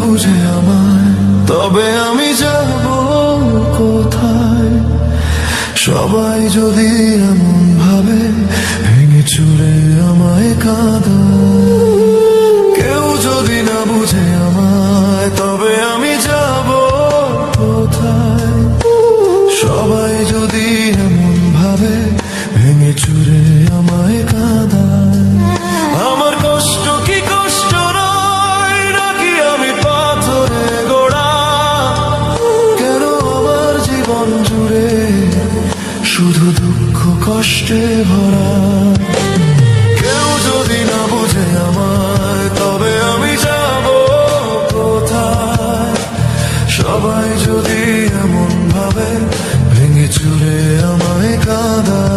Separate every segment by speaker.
Speaker 1: বুঝে আমায় তবে আমি যাব কোথায়? সবাই যদি এমন ভাবে ভেঙে চুরে আমায় কাঁদায়। কেউ যদি না বুঝে আমায় তবে আমি যাব কোথায়? সবাই যদি এমন ভাবে ভেঙে চুরে আমায় কাঁদায়। আমার কষ্ট কি কষ্ট নয় নাকি আমি পাথরে গোড়া? কেন আমার জীবন জুড়ে শুধু দুঃখ কষ্টে ভরা? কেউ যদি না বুঝে আমায় তবে আমি যাব কোথায়? সবাই যদি এমন ভাবে ভেঙে চুরে আমায় কাঁদায়।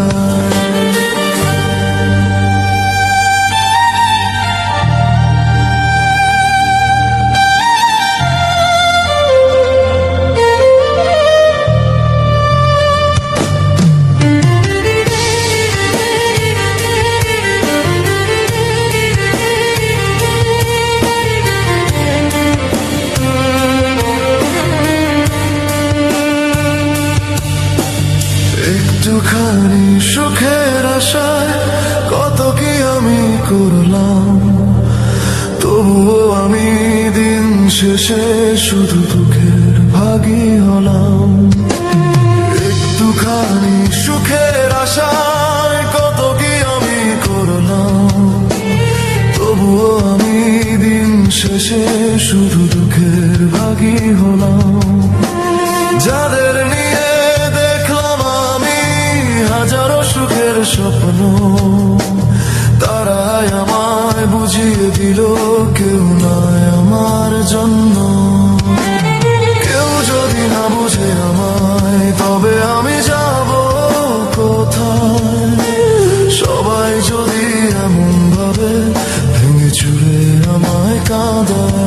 Speaker 1: একটুখানি সুখের আশায় কত কি আমি করলাম, তবুও আমি দিন শেষে শুধু দুঃখের ভাগী হলাম। একটুখানি সুখের আশায় কত কি আমি করলাম, তবুও আমি দিন শেষে শুধু দুঃখের ভাগী হলাম। যাদের নিয়ে হাজারো সুখের স্বপ্ন, তারাই আমায় বুঝিয়ে দিল কেউ নয় আমার জন্য। কেউ যদি না বুঝে আমায় তবে আমি যাব কোথায়? সবাই যদি এমন ভাবে ভেঙে চুরে আমায় কাঁদায়।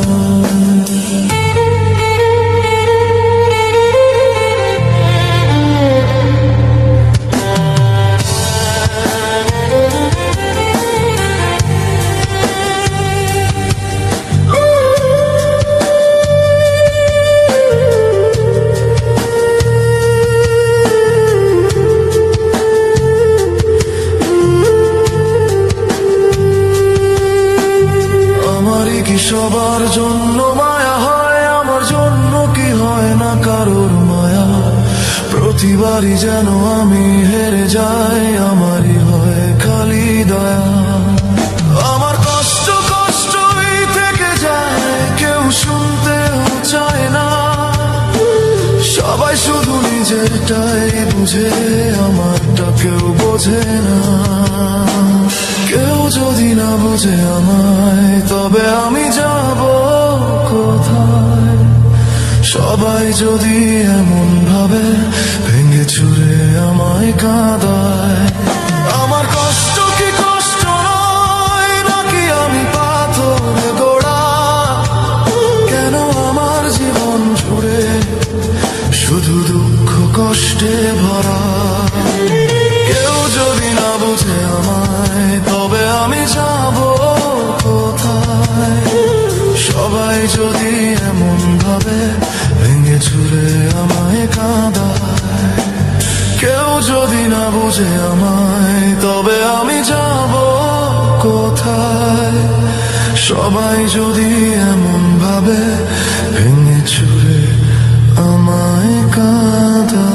Speaker 1: সবার জন্য মায়া হয়, আমার জন্য কি হয় না কারোর মায়া? প্রতিবারই যেন আমি হেরে যাই, আমারই হয় খালি দয়া। আমার কষ্ট কষ্টই থেকে যায়, কেউ শুনতেও চায় না। সবাই শুধু নিজেরটাই বুঝে, আমারটা কেউ বোঝে না। কেউ যদি না বুঝে আমায় তবে আমি যাব কোথায়? সবাই যদি এমন ভাবে ভেঙে চুরে আমায় কাঁদায়। আমার কষ্ট কি কষ্ট নয় নাকি আমি পাথরে গোড়া? কেন আমার জীবন জুড়ে শুধু দুঃখ কষ্টে ভরা? কেউ যদি না বুঝে আমায় তবে আমি যাব কোথায়? সবাই যদি এমন ভাবে ভেঙে চুরে আমায় কাঁদায়। কেউ যদি না বুঝে আমায় তবে আমি যাব কোথায়? সবাই যদি এমন ভাবে ভেঙে চুরে আমায় কাঁদায়।